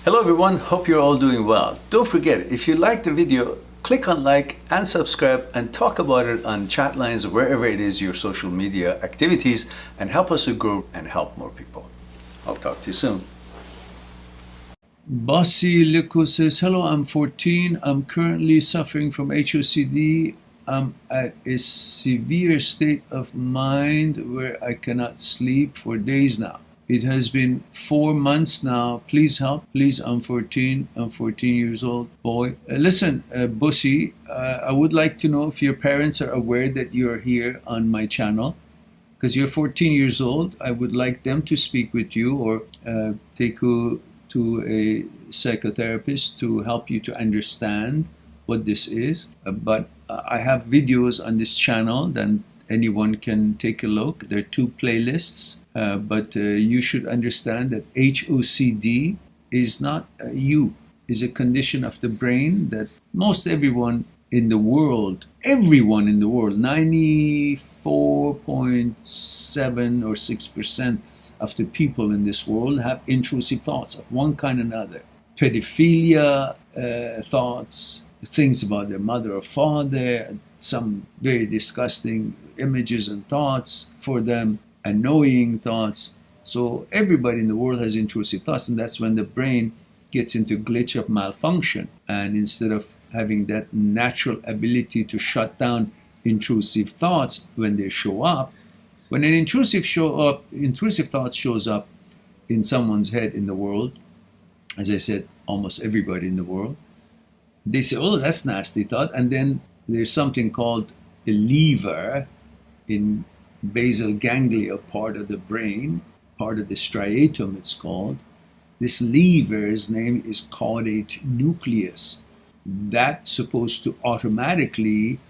Hello everyone, hope you're all doing well. Don't forget, if you like the video, click on like and subscribe and talk about it on chat lines, wherever it is your social media activities, and help us to grow and help more people. I'll talk to you soon. Bossy Lico says, hello, I'm 14. I'm currently suffering from HOCD. I'm at a severe state of mind where I cannot sleep for days now. It has been 4 months now. Please help. Please, I'm 14. I'm 14 years old. Boy. Listen, Bussy, I would like to know if your parents are aware that you're here on my channel. Because you're 14 years old. I would like them to speak with you or take you to a psychotherapist to help you to understand what this is. But I have videos on this channel that anyone can take a look. There are 2 playlists, but you should understand that HOCD is not you, is a condition of the brain that most everyone in the world, 94.7 or 6% of the people in this world have intrusive thoughts of one kind or another. Pedophilia thoughts, things about their mother or father, some very disgusting images and thoughts for them, annoying thoughts. So everybody in the world has intrusive thoughts, and that's when the brain gets into glitch of malfunction. And instead of having that natural ability to shut down intrusive thoughts when they show up, when an intrusive thought shows up in someone's head in the world, as I said, almost everybody in the world, they say, oh, that's nasty thought. And then there's something called a lever in basal ganglia part of the brain, part of the striatum it's called. This lever's name is caudate nucleus. That's supposed to automatically,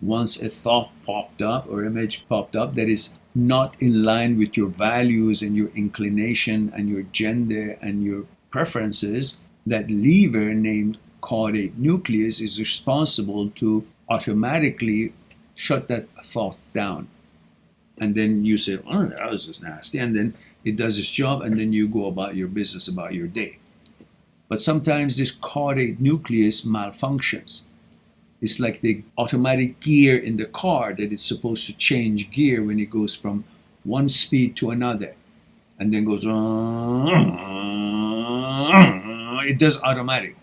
once a thought popped up or image popped up that is not in line with your values and your inclination and your gender and your preferences, that lever named caudate nucleus is responsible to automatically shut that thought down. And then you say, oh, that was just nasty. And then it does its job, and then you go about your business, about your day. But sometimes this caudate nucleus malfunctions. It's like the automatic gear in the car that it's supposed to change gear when it goes from one speed to another. And then goes, it does automatic.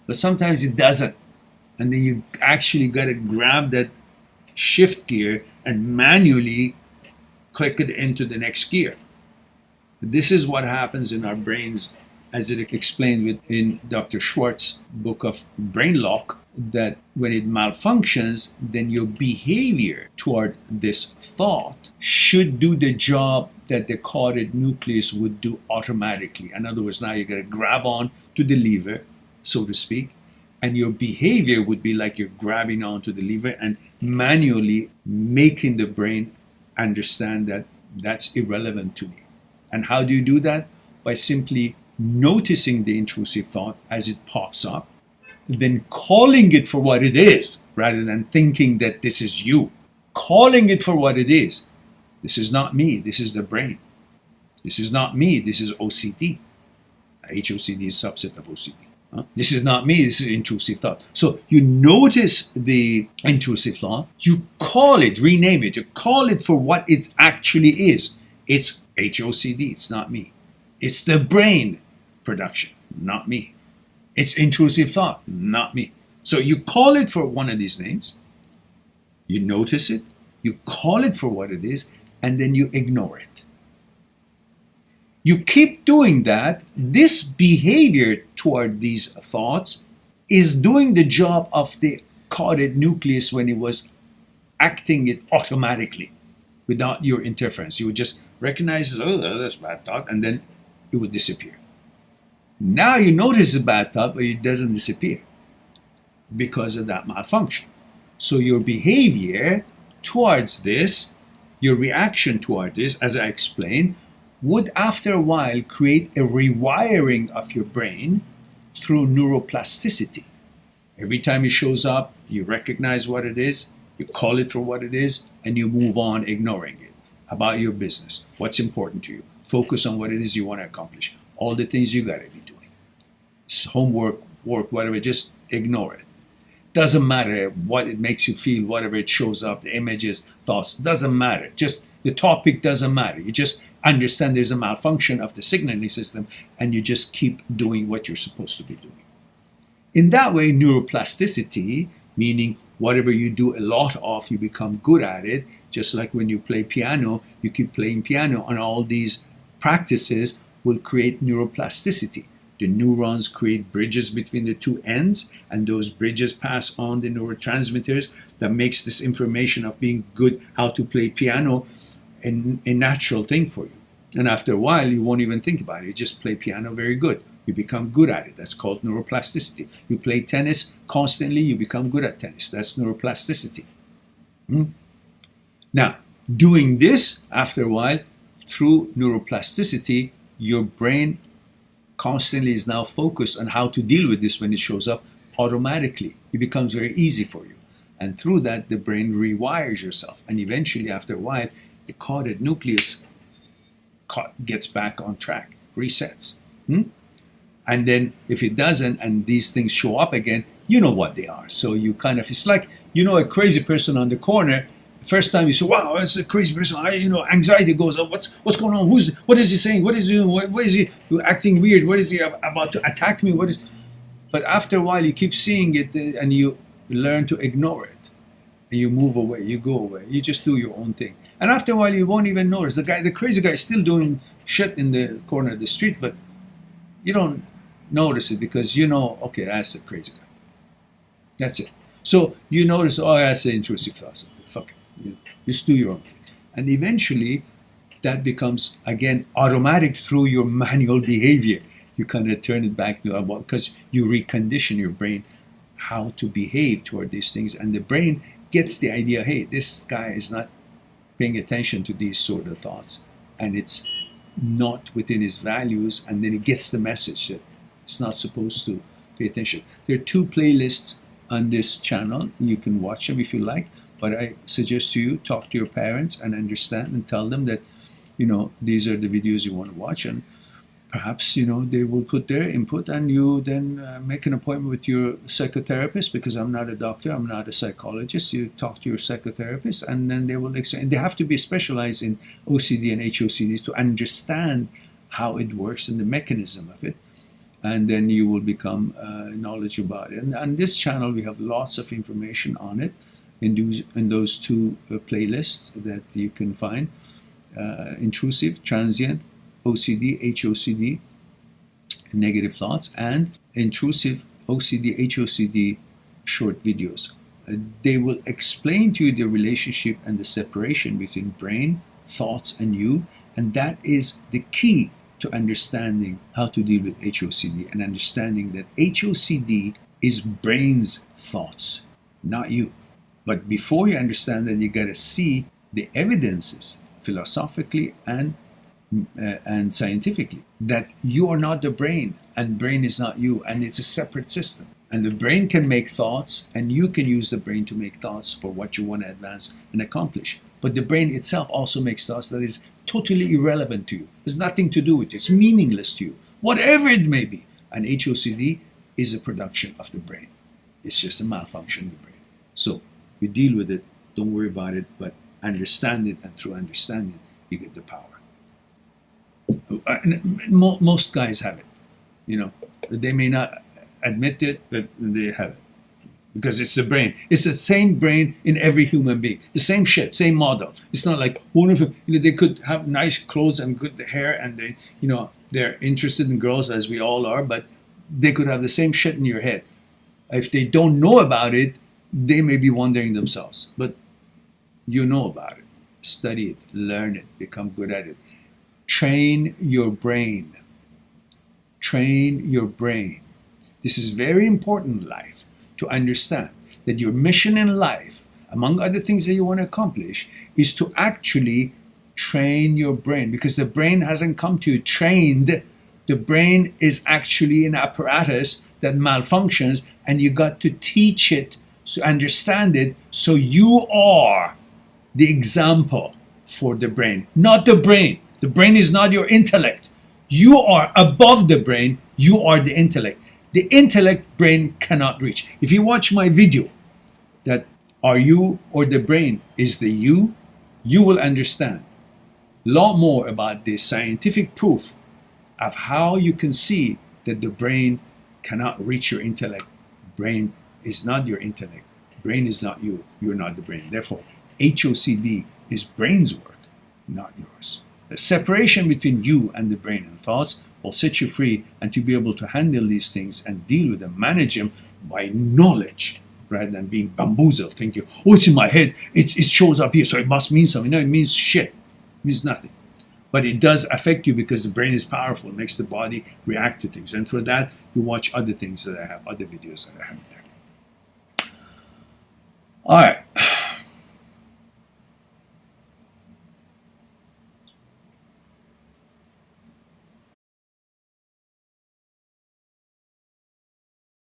But sometimes it doesn't. And then you actually got to grab that shift gear and manually click it into the next gear. This is what happens in our brains, as it explained in Dr. Schwartz's book of Brain Lock, that when it malfunctions, then your behavior toward this thought should do the job that the caudate nucleus would do automatically. In other words, now you got to grab on to the lever, so to speak, and your behavior would be like you're grabbing onto the lever and manually making the brain understand that that's irrelevant to me. And how do you do that? By simply noticing the intrusive thought as it pops up, then calling it for what it is, rather than thinking that this is you. Calling it for what it is. This is not me, this is the brain. This is not me, this is OCD. HOCD is a subset of OCD. This is not me, this is intrusive thought. So you notice the intrusive thought, you call it, rename it, you call it for what it actually is. It's HOCD, it's not me. It's the brain production, not me. It's intrusive thought, not me. So you call it for one of these names, you notice it, you call it for what it is, and then you ignore it. You keep doing that. This behavior toward these thoughts is doing the job of the caudate nucleus when it was acting it automatically without your interference. You would just recognize, oh, that's a bad thought, and then it would disappear. Now you notice a bad thought, but it doesn't disappear because of that malfunction. So your behavior towards this, your reaction toward this, as I explained, would after a while create a rewiring of your brain through neuroplasticity. Every time it shows up, you recognize what it is, you call it for what it is, and you move on ignoring it. About your business, what's important to you. Focus on what it is you want to accomplish. All the things you got to be doing. homework, work, whatever, just ignore it. Doesn't matter what it makes you feel, whatever it shows up, the images, thoughts, doesn't matter. Just the topic doesn't matter. You just understand there's a malfunction of the signaling system, and you just keep doing what you're supposed to be doing. In that way, neuroplasticity, meaning whatever you do a lot of, you become good at it. Just like when you play piano, you keep playing piano, and all these practices will create neuroplasticity. The neurons create bridges between the two ends, and those bridges pass on the neurotransmitters that makes this information of being good, how to play piano, a natural thing for you. And after a while, you won't even think about it. You just play piano very good. You become good at it. That's called neuroplasticity. You play tennis constantly, you become good at tennis. That's neuroplasticity. Now, doing this, after a while, through neuroplasticity, your brain constantly is now focused on how to deal with this when it shows up automatically. It becomes very easy for you. And through that, the brain rewires yourself. And eventually, after a while, the caudate nucleus gets back on track, resets. And then if it doesn't, and these things show up again, you know what they are. So you kind of, it's like, you know, a crazy person on the corner. First time you say, wow, that's a crazy person. Anxiety goes up. What's going on? What is he saying? What is he doing? What is he acting weird? What is he about to attack me? But after a while, you keep seeing it, and you learn to ignore it. And you move away. You go away. You just do your own thing. And after a while, you won't even notice. The crazy guy is still doing shit in the corner of the street, but you don't notice it because you know, okay, that's a crazy guy. That's it. So you notice, oh, that's an intrusive thought. Fuck it. You just do your own thing. And eventually, that becomes, again, automatic through your manual behavior. You kind of turn it back to, because you recondition your brain how to behave toward these things. And the brain gets the idea, hey, this guy is not paying attention to these sort of thoughts. And it's not within his values. And then it gets the message that it's not supposed to pay attention. There are 2 playlists on this channel. You can watch them if you like. But I suggest to you, talk to your parents and understand and tell them that, you know, these are the videos you want to watch. And perhaps, you know, they will put their input, and you then make an appointment with your psychotherapist, because I'm not a doctor, I'm not a psychologist. You talk to your psychotherapist, and then they will explain. They have to be specialized in OCD and HOCDs to understand how it works and the mechanism of it. And then you will become knowledgeable about it. And on this channel, we have lots of information on it. In those 2 playlists that you can find, intrusive, transient, OCD, HOCD, negative thoughts, and intrusive OCD, HOCD short videos. They will explain to you the relationship and the separation between brain, thoughts, and you, and that is the key to understanding how to deal with HOCD, and understanding that HOCD is brain's thoughts, not you. But before you understand that, you got to see the evidences philosophically and scientifically that you are not the brain, and brain is not you, and it's a separate system. And the brain can make thoughts, and you can use the brain to make thoughts for what you want to advance and accomplish. But the brain itself also makes thoughts that is totally irrelevant to you. There's nothing to do with it. It's meaningless to you, whatever it may be. And HOCD is a production of the brain. It's just a malfunction of the brain. So you deal with it, don't worry about it, but understand it, and through understanding, you get the power. Most guys have it, you know. They may not admit it, but they have it. Because it's the brain. It's the same brain in every human being. The same shit, same model. It's not like one of them, you know, they could have nice clothes and good hair, and they, you know, they're interested in girls, as we all are, but they could have the same shit in your head. If they don't know about it, they may be wondering themselves, but you know about it. Study it, learn it, become good at it. Train your brain. Train your brain. This is very important in life, to understand that your mission in life, among other things that you want to accomplish, is to actually train your brain, because the brain hasn't come to you trained. The brain is actually an apparatus that malfunctions, and you got to teach it, to understand it, so you are the example for the brain, not the brain. The brain is not your intellect. You are above the brain. You are the intellect. The intellect brain cannot reach. If you watch my video that are you or the brain is the you will understand a lot more about the scientific proof of how you can see that the brain cannot reach your intellect. Brain is not your intellect. Brain is not you. You're not the brain. Therefore, HOCD is brain's work, not yours. The separation between you and the brain and thoughts will set you free and to be able to handle these things and deal with them, manage them by knowledge rather than being bamboozled, thinking, oh, it's in my head, it shows up here, so it must mean something. No, it means shit. It means nothing. But it does affect you because the brain is powerful, it makes the body react to things. And for that, you watch other things that I have, other videos that I have there. All right.